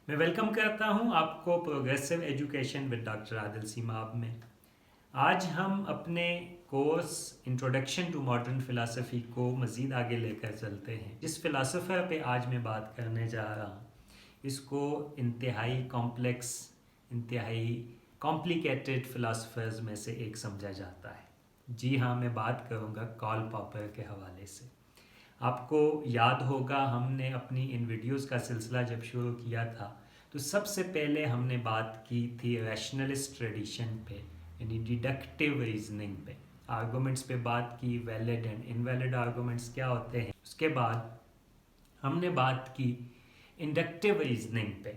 میں ویلکم کرتا ہوں آپ کو progressive education with doctor Adil Seemab میں۔ آج ہم اپنے course introduction to modern philosophy کو مزید آگے لے کر چلتے ہیں۔ جس فلاسفر پہ آج میں بات کرنے جا رہا ہوں اس کو انتہائی کمپلیکس، انتہائی کمپلیکیٹڈ فلاسفرز میں سے ایک سمجھا جاتا ہے۔ جی ہاں، میں بات کروں گا کارل پاپر کے حوالے سے۔ آپ کو یاد ہوگا ہم نے اپنی ان ویڈیوز کا سلسلہ جب شروع کیا تھا تو سب سے پہلے ہم نے بات کی تھی ریشنلسٹ ٹریڈیشن پہ، یعنی ڈیڈکٹیو ریزننگ پہ، آرگومنٹس پہ بات کی، ویلڈ اینڈ انویلڈ آرگومنٹس کیا ہوتے ہیں۔ اس کے بعد ہم نے بات کی انڈکٹیو ریزننگ پہ۔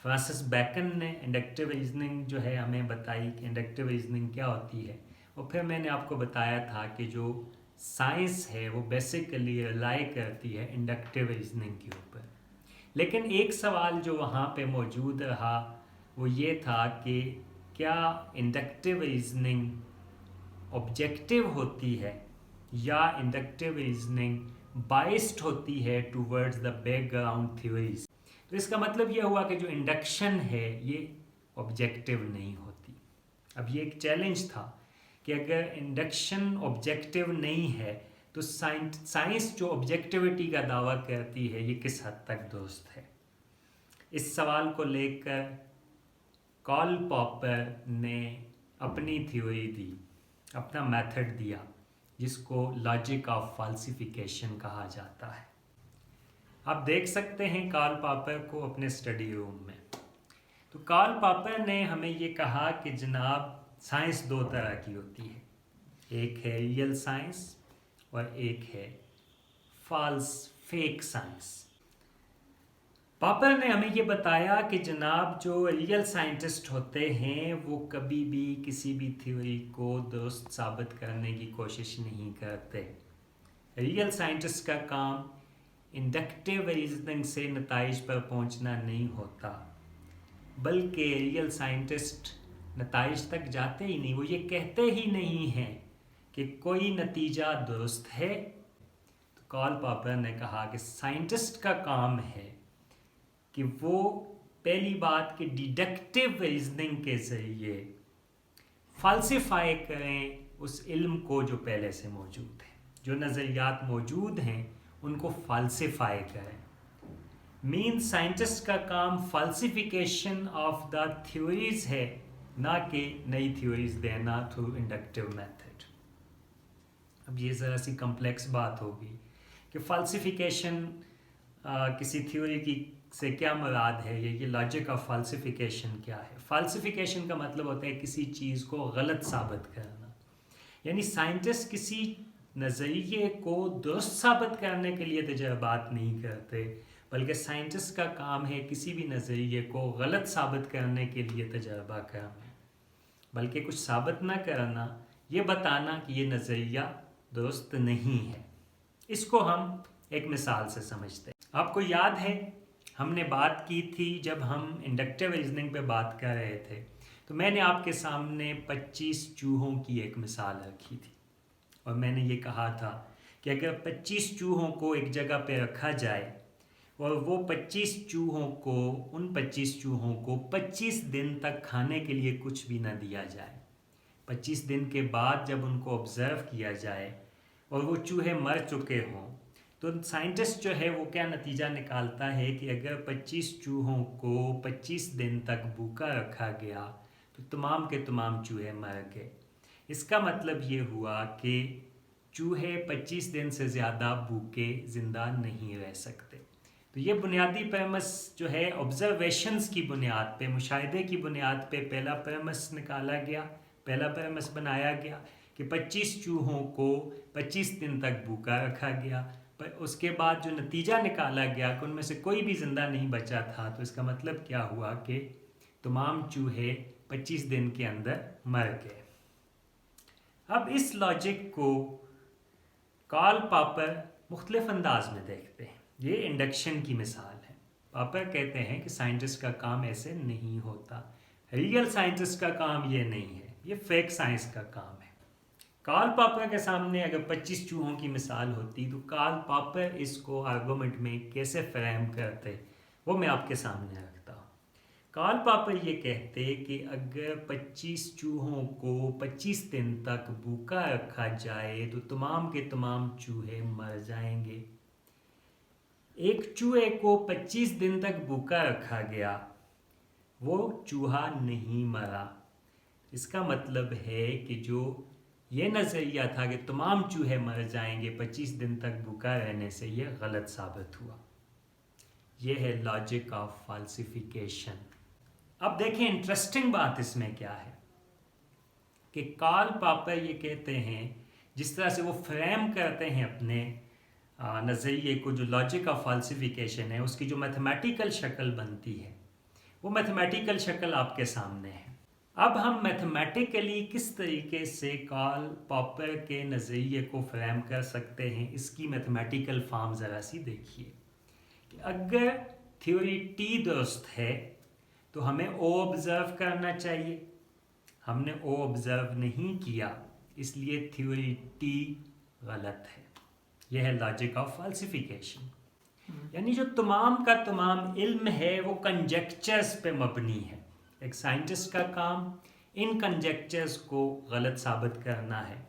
فرانسس بیکن نے انڈکٹیو ریزننگ جو ہے ہمیں بتائی کہ انڈکٹیو ریزننگ کیا ہوتی ہے، اور پھر میں نے آپ کو بتایا تھا کہ جو سائنس ہے وہ بیسیکلی ریلائی کرتی ہے انڈکٹیو ریزننگ کے اوپر۔ لیکن ایک سوال جو وہاں پہ موجود رہا وہ یہ تھا کہ کیا انڈکٹیو ریزننگ آبجیکٹیو ہوتی ہے یا انڈکٹیو ریزننگ بائسڈ ہوتی ہے towards the back ground theories. تو اس کا مطلب یہ ہوا کہ جو انڈکشن ہے یہ آبجیکٹیو نہیں ہوتی۔ اب یہ ایک چیلنج تھا کہ اگر انڈکشن آبجیکٹیو نہیں ہے تو سائنس جو آبجیکٹیوٹی کا دعویٰ کرتی ہے یہ کس حد تک درست ہے۔ اس سوال کو لے کر کارل پاپر نے اپنی تھیوری دی، اپنا میتھڈ دیا، جس کو لاجک آف فالسیفیکیشن کہا جاتا ہے۔ آپ دیکھ سکتے ہیں کارل پاپر کو اپنے اسٹڈی روم میں۔ تو کارل پاپر نے ہمیں یہ کہا کہ جناب سائنس دو طرح کی ہوتی ہے، ایک ہے ریئل سائنس اور ایک ہے فالس فیک سائنس۔ پاپر نے ہمیں یہ بتایا کہ جناب جو ریئل سائنٹسٹ ہوتے ہیں وہ کبھی بھی کسی بھی تھیوری کو درست ثابت کرنے کی کوشش نہیں کرتے۔ ریئل سائنٹسٹ کا کام انڈکٹیو ریزننگ سے نتائج پر پہنچنا نہیں ہوتا، بلکہ ریئل سائنٹسٹ نتائج تک جاتے ہی نہیں، وہ یہ کہتے ہی نہیں ہیں کہ کوئی نتیجہ درست ہے۔ تو کارل پاپر نے کہا کہ سائنٹسٹ کا کام ہے کہ وہ پہلی بات کہ ڈیڈکٹیو ریزننگ کے ذریعے فالسیفائی کریں اس علم کو جو پہلے سے موجود ہے، جو نظریات موجود ہیں ان کو فالسیفائی کریں۔ مین سائنٹسٹ کا کام فالسیفیکیشن آف دا تھیوریز ہے، نہ کہ نئی تھیوریز دینا تھرو انڈکٹیو میتھڈ۔ اب یہ ذرا سی کمپلیکس بات ہوگی کہ فالسیفیکیشن کسی تھیوری کی سے کیا مراد ہے، یہ لاجک آف فالسیفیکیشن کیا ہے۔ فالسیفیکیشن کا مطلب ہوتا ہے کسی چیز کو غلط ثابت کرنا، یعنی سائنٹسٹ کسی نظریے کو درست ثابت کرنے کے لیے تجربات نہیں کرتے، بلکہ سائنٹسٹ کا کام ہے کسی بھی نظریے کو غلط ثابت کرنے کے لیے تجربہ کرنا، بلکہ کچھ ثابت نہ کرنا، یہ بتانا کہ یہ نظریہ درست نہیں ہے۔ اس کو ہم ایک مثال سے سمجھتے ہیں۔ آپ کو یاد ہے ہم نے بات کی تھی جب ہم انڈکٹیو ریزننگ پہ بات کر رہے تھے تو میں نے آپ کے سامنے 25 چوہوں کی ایک مثال رکھی تھی، اور میں نے یہ کہا تھا کہ اگر 25 چوہوں کو ایک جگہ پہ رکھا جائے اور وہ 25 چوہوں کو 25 دن تک کھانے کے لیے کچھ بھی نہ دیا جائے، 25 دن کے بعد جب ان کو آبزرو کیا جائے اور وہ چوہے مر چکے ہوں تو سائنٹسٹ جو ہے وہ کیا نتیجہ نکالتا ہے کہ اگر 25 چوہوں کو 25 دن تک بھوکا رکھا گیا تو تمام کے تمام چوہے مر گئے۔ اس کا مطلب یہ ہوا کہ چوہے 25 دن سے زیادہ بھوکے زندہ نہیں رہ سکتے۔ تو یہ بنیادی پریمس جو ہے آبزرویشنز کی بنیاد پہ، مشاہدے کی بنیاد پہ پہلا پریمس نکالا گیا، پہلا پریمس بنایا گیا کہ 25 چوہوں کو 25 دن تک بھوکا رکھا گیا۔ اس کے بعد جو نتیجہ نکالا گیا کہ ان میں سے کوئی بھی زندہ نہیں بچا تھا، تو اس کا مطلب کیا ہوا کہ تمام چوہے 25 دن کے اندر مر گئے۔ اب اس لاجک کو کارل پاپر مختلف انداز میں دیکھتے ہیں۔ یہ انڈکشن کی مثال ہے۔ پاپر کہتے ہیں کہ سائنٹسٹ کا کام ایسے نہیں ہوتا، ریئل سائنٹسٹ کا کام یہ نہیں ہے، یہ فیک سائنس کا کام ہے۔ کارل پاپر کے سامنے اگر 25 چوہوں کی مثال ہوتی تو کارل پاپر اس کو آرگومنٹ میں کیسے فریم کرتے، وہ میں آپ کے سامنے رکھتا ہوں۔ کارل پاپر یہ کہتے کہ اگر 25 چوہوں کو 25 دن تک بھوکا رکھا جائے تو تمام کے تمام چوہے مر جائیں گے۔ ایک چوہے کو 25 دن تک بھوکا رکھا گیا، وہ چوہا نہیں مرا۔ اس کا مطلب ہے کہ جو یہ نظریہ تھا کہ تمام چوہے مر جائیں گے 25 دن تک بھوکا رہنے سے، یہ غلط ثابت ہوا۔ یہ ہے لاجک آف فالسیفیکیشن۔ اب دیکھیں انٹرسٹنگ بات اس میں کیا ہے کہ کارل پاپر یہ کہتے ہیں، جس طرح سے وہ فریم کرتے ہیں اپنے نظریے کو، جو لاجک آف فالسیفیکیشن ہے، اس کی جو میتھمیٹیکل شکل بنتی ہے، وہ میتھمیٹیکل شکل آپ کے سامنے ہے۔ اب ہم میتھمیٹیکلی کس طریقے سے کارل پاپر کے نظریے کو فریم کر سکتے ہیں، اس کی میتھمیٹیکل فارم ذرا سی دیکھیے کہ اگر تھیوری ٹی درست ہے تو ہمیں او آبزرو کرنا چاہیے۔ ہم نے او آبزرو نہیں کیا، اس لیے تھیوری ٹی غلط ہے۔ یہ ہے لاجک آف فالسیفیکیشن، یعنی جو تمام کا تمام علم ہے وہ کنجیکچرز پہ مبنی ہے۔ ایک سائنٹسٹ کا کام ان کنجیکچرز کو غلط ثابت کرنا ہے۔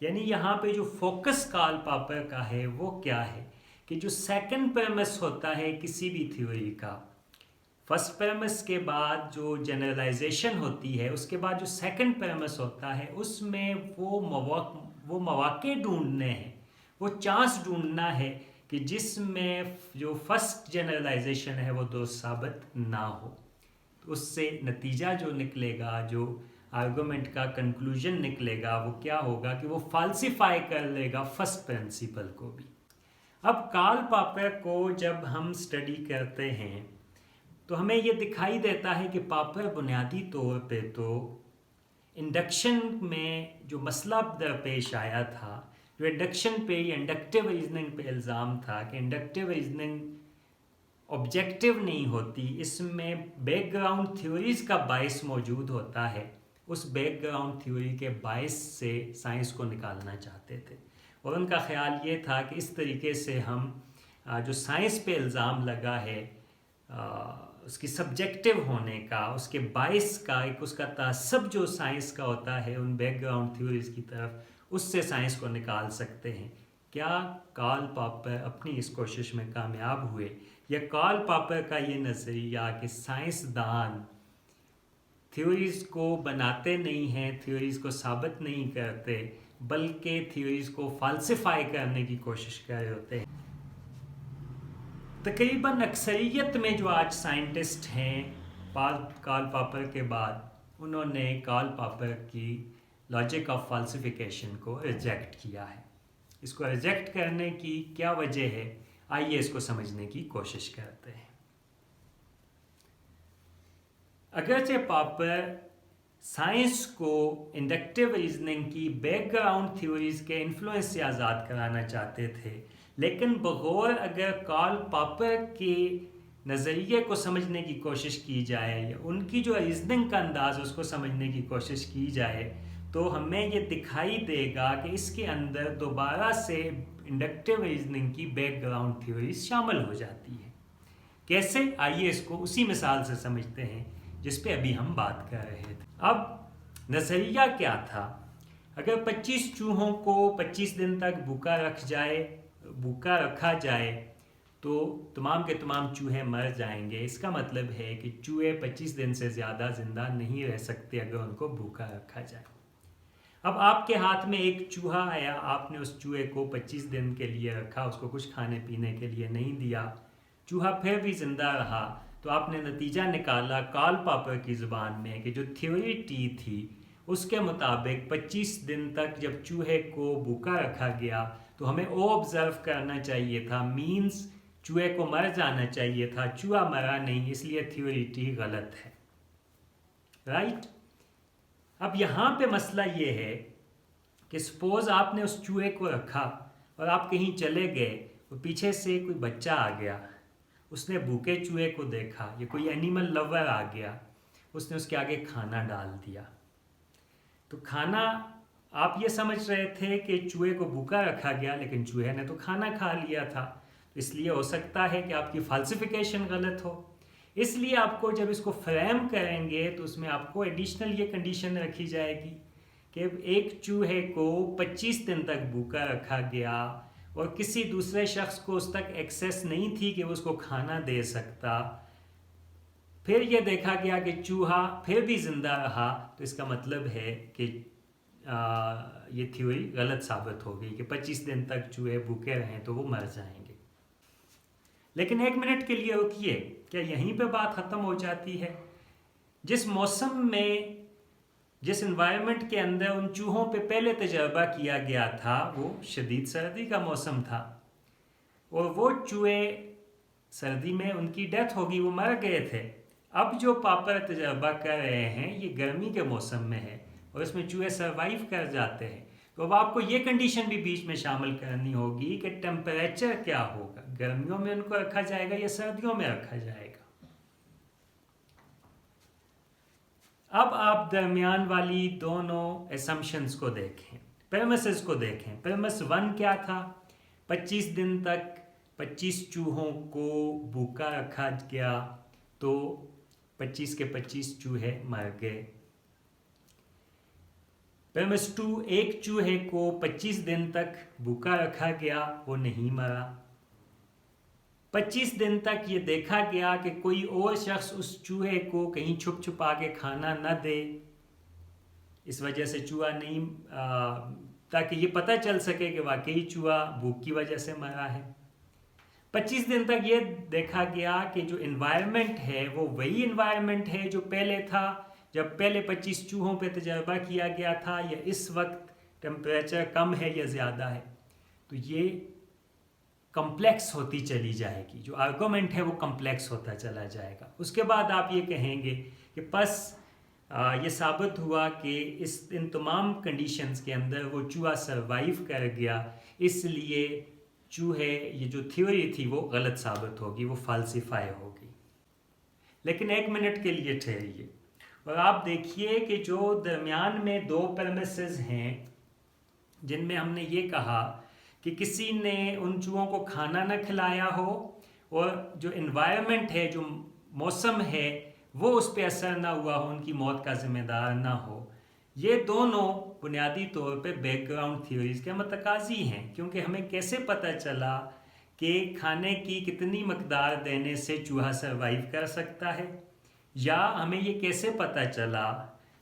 یعنی یہاں پہ جو فوکس کارل پاپر کا ہے وہ کیا ہے کہ جو سیکنڈ پریمس ہوتا ہے کسی بھی تھیوری کا، فرسٹ پریمس کے بعد جو جنرلائزیشن ہوتی ہے، اس کے بعد جو سیکنڈ پریمس ہوتا ہے، اس میں وہ مواقع ڈھونڈنے ہیں، وہ چانس ڈھونڈنا ہے کہ جس میں جو فرسٹ جنرلائزیشن ہے وہ درست ثابت نہ ہو۔ تو اس سے نتیجہ جو نکلے گا، جو آرگومنٹ کا کنکلوژن نکلے گا، وہ کیا ہوگا کہ وہ فالسیفائی کر لے گا فرسٹ پرنسپل کو بھی۔ اب کارل پاپر کو جب ہم اسٹڈی کرتے ہیں تو ہمیں یہ دکھائی دیتا ہے کہ پاپر بنیادی طور پہ تو انڈکشن میں جو مسئلہ درپیش آیا تھا، جو انڈکشن پہ انڈکٹیو ریزننگ پہ الزام تھا کہ انڈکٹیو ریزننگ آبجیکٹیو نہیں ہوتی، اس میں بیک گراؤنڈ تھیوریز کا باعث موجود ہوتا ہے، اس بیک گراؤنڈ تھیوری کے باعث سے سائنس کو نکالنا چاہتے تھے، اور ان کا خیال یہ تھا کہ اس طریقے سے ہم جو سائنس پہ الزام لگا ہے اس کی سبجیکٹیو ہونے کا، اس کے باعث کا، ایک اس کا تعصب جو سائنس کا ہوتا ہے ان بیک گراؤنڈ تھیوریز کی طرف، اس سے سائنس کو نکال سکتے ہیں۔ کیا کارل پاپر اپنی اس کوشش میں کامیاب ہوئے، یا کارل پاپر کا یہ نظریہ کہ سائنسدان تھیوریز کو بناتے نہیں ہیں، تھیوریز کو ثابت نہیں کرتے، بلکہ تھیوریز کو فالسیفائی کرنے کی کوشش کر رہے ہوتے ہیں؟ تقریباً اکثریت میں جو آج سائنٹسٹ ہیں کارل پاپر کے بعد، انہوں نے کارل پاپر کی لاجک آف فالسیفیکیشن کو ریجیکٹ کیا ہے۔ اس کو ریجیکٹ کرنے کی کیا وجہ ہے، آئیے اس کو سمجھنے کی کوشش کرتے ہیں۔ اگرچہ پاپر سائنس کو انڈکٹیو ریزننگ کی بیک گراؤنڈ تھیوریز کے انفلوئنس سے آزاد کرانا چاہتے تھے، لیکن بغور اگر کارل پاپر کے نظریے کو سمجھنے کی کوشش کی جائے، یا ان کی جو ریزننگ کا انداز اس کو سمجھنے کی کوشش کی جائے، تو ہمیں یہ دکھائی دے گا کہ اس کے اندر دوبارہ سے انڈکٹیو ریزننگ کی بیک گراؤنڈ تھیوریز شامل ہو جاتی ہے۔ کیسے؟ آئیے اس کو اسی مثال سے سمجھتے ہیں جس پہ ابھی ہم بات کر رہے تھے۔ اب نظریہ کیا تھا؟ اگر 25 چوہوں کو 25 دن تک بھوکا رکھا جائے تو تمام کے تمام چوہے مر جائیں گے۔ اس کا مطلب ہے کہ چوہے 25 دن سے زیادہ زندہ نہیں رہ سکتے اگر ان کو بھوکا رکھا جائے۔ اب آپ کے ہاتھ میں ایک چوہا آیا، آپ نے اس چوہے کو 25 دن کے لیے رکھا، اس کو کچھ کھانے پینے کے لیے نہیں دیا، چوہا پھر بھی زندہ رہا، تو آپ نے نتیجہ نکالا کارل پاپر کی زبان میں کہ جو تھیوری ٹی تھی اس کے مطابق 25 دن تک جب چوہے کو بھوکا رکھا گیا تو ہمیں او آبزرو کرنا چاہیے تھا، مینز چوہے کو مر جانا چاہیے تھا، چوہا مرا نہیں، اس لیے تھیوری ٹی غلط ہے، رائٹ؟ اب یہاں پہ مسئلہ یہ ہے کہ سپوز آپ نے اس چوہے کو رکھا اور آپ کہیں چلے گئے، اور پیچھے سے کوئی بچہ آ گیا، اس نے بھوکے چوہے کو دیکھا، یا کوئی اینیمل لور آ گیا، اس نے اس کے آگے کھانا ڈال دیا، تو کھانا آپ یہ سمجھ رہے تھے کہ چوہے کو بھوکا رکھا گیا، لیکن چوہے نے تو کھانا کھا لیا تھا، اس لیے ہو سکتا ہے کہ آپ کی فالسیفیکیشن غلط ہو۔ اس لیے آپ کو جب اس کو فریم کریں گے تو اس میں آپ کو ایڈیشنل یہ کنڈیشن رکھی جائے گی کہ ایک چوہے کو 25 دن تک بھوکا رکھا گیا اور کسی دوسرے شخص کو اس تک ایکسیس نہیں تھی کہ وہ اس کو کھانا دے سکتا، پھر یہ دیکھا گیا کہ چوہا پھر بھی زندہ رہا، تو اس کا مطلب ہے کہ یہ تھیوری غلط ثابت ہو گئی کہ 25 دن تک چوہے بھوکے رہیں تو وہ مر جائیں گے۔ لیکن ایک منٹ کے لیے رکیے، کیا یہیں پہ بات ختم ہو جاتی ہے؟ جس موسم میں، جس انوائرمنٹ کے اندر ان چوہوں پہ پہلے تجربہ کیا گیا تھا وہ شدید سردی کا موسم تھا، اور وہ چوہے سردی میں ان کی ڈیتھ ہوگی، وہ مر گئے تھے۔ اب جو پاپر تجربہ کر رہے ہیں یہ گرمی کے موسم میں ہے اور اس میں چوہے سروائیو کر جاتے ہیں، تو اب آپ کو یہ کنڈیشن بھی بیچ میں شامل کرنی ہوگی کہ ٹیمپریچر کیا ہوگا، گرمیوں میں ان کو رکھا جائے گا یا سردیوں میں رکھا جائے گا۔ اب آپ درمیان والی دونوں اسمپشنز کو دیکھیں، پریمیسز کو دیکھیں۔ پریمس 1 کیا تھا؟ 25 دن تک 25 چوہوں کو بھوکا رکھا گیا تو 25 کے 25 چوہے مر گئے۔ پریمس 2، ایک چوہے کو 25 دن تک بھوکا رکھا گیا، وہ نہیں مرا۔ 25 دن تک یہ دیکھا گیا کہ کوئی اور شخص اس چوہے کو کہیں چھپ چھپا کے کھانا نہ دے، اس وجہ سے چوہا نہیں، تاکہ یہ پتہ چل سکے کہ واقعی چوہا بھوک کی وجہ سے مرا ہے۔ 25 دن تک یہ دیکھا گیا کہ جو انوائرمنٹ ہے وہ وہی انوائرمنٹ ہے جو پہلے تھا جب پہلے 25 چوہوں پہ تجربہ کیا گیا تھا، یا اس وقت ٹیمپریچر کم ہے یا زیادہ ہے۔ تو یہ کمپلیکس ہوتی چلی جائے گی، جو آرگومنٹ ہے وہ کمپلیکس ہوتا چلا جائے گا۔ اس کے بعد آپ یہ کہیں گے کہ پس یہ ثابت ہوا کہ ان تمام کنڈیشنز کے اندر وہ چوہا سروائیو کر گیا، اس لیے چوہے، یہ جو تھیوری تھی وہ غلط ثابت ہوگی، وہ فالسیفائی ہوگی۔ لیکن ایک منٹ کے لیے ٹھہریے اور آپ دیکھیے کہ جو درمیان میں دو پرمیسز ہیں جن میں ہم نے یہ کہا کہ کسی نے ان چوہوں کو کھانا نہ کھلایا ہو اور جو انوائرمنٹ ہے، جو موسم ہے، وہ اس پہ اثر نہ ہوا ہو، ان کی موت کا ذمہ دار نہ ہو، یہ دونوں بنیادی طور پہ بیک گراؤنڈ تھیوریز کے متقاضی ہیں، کیونکہ ہمیں کیسے پتہ چلا کہ کھانے کی کتنی مقدار دینے سے چوہا سروائیو کر سکتا ہے، یا ہمیں یہ کیسے پتہ چلا،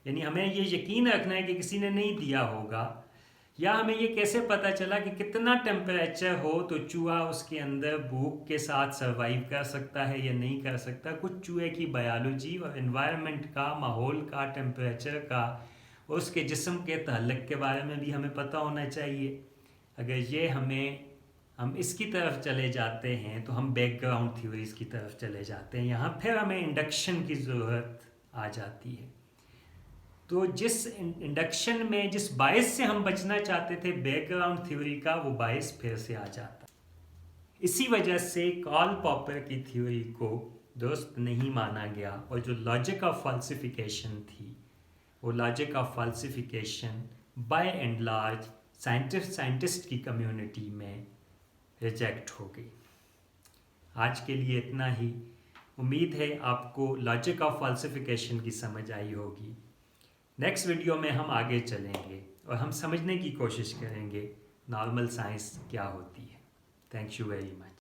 یعنی ہمیں یہ یقین رکھنا ہے کہ کسی نے نہیں دیا ہوگا، یا ہمیں یہ کیسے پتہ چلا کہ کتنا ٹیمپریچر ہو تو چوہا اس کے اندر بھوک کے ساتھ سروائیو کر سکتا ہے یا نہیں کر سکتا۔ کچھ چوہے کی بایولوجی اور انوائرمنٹ کا، ماحول کا، ٹیمپریچر کا اور اس کے جسم کے تعلق کے بارے میں بھی ہمیں پتہ ہونا چاہیے۔ اگر یہ ہم اس کی طرف چلے جاتے ہیں تو ہم بیک گراؤنڈ تھیوریز کی طرف چلے جاتے ہیں، یہاں پھر ہمیں انڈکشن کی ضرورت آ جاتی ہے۔ تو جس انڈکشن میں جس باعث سے ہم بچنا چاہتے تھے بیک گراؤنڈ تھیوری کا، وہ باعث پھر سے آ جاتا۔ اسی وجہ سے کارل پاپر کی تھیوری کو درست نہیں مانا گیا، اور جو لاجک آف فالسیفیکیشن تھی وہ logic of falsification by and large scientist کی کمیونٹی میں ریجیکٹ ہو گئی۔ آج کے لیے اتنا ہی۔ امید ہے آپ کو لاجک آف فالسیفیکیشن کی سمجھ آئی ہوگی۔ نیکسٹ ویڈیو میں ہم آگے چلیں گے اور ہم سمجھنے کی کوشش کریں گے نارمل سائنس کیا ہوتی ہے۔ Thank you very much.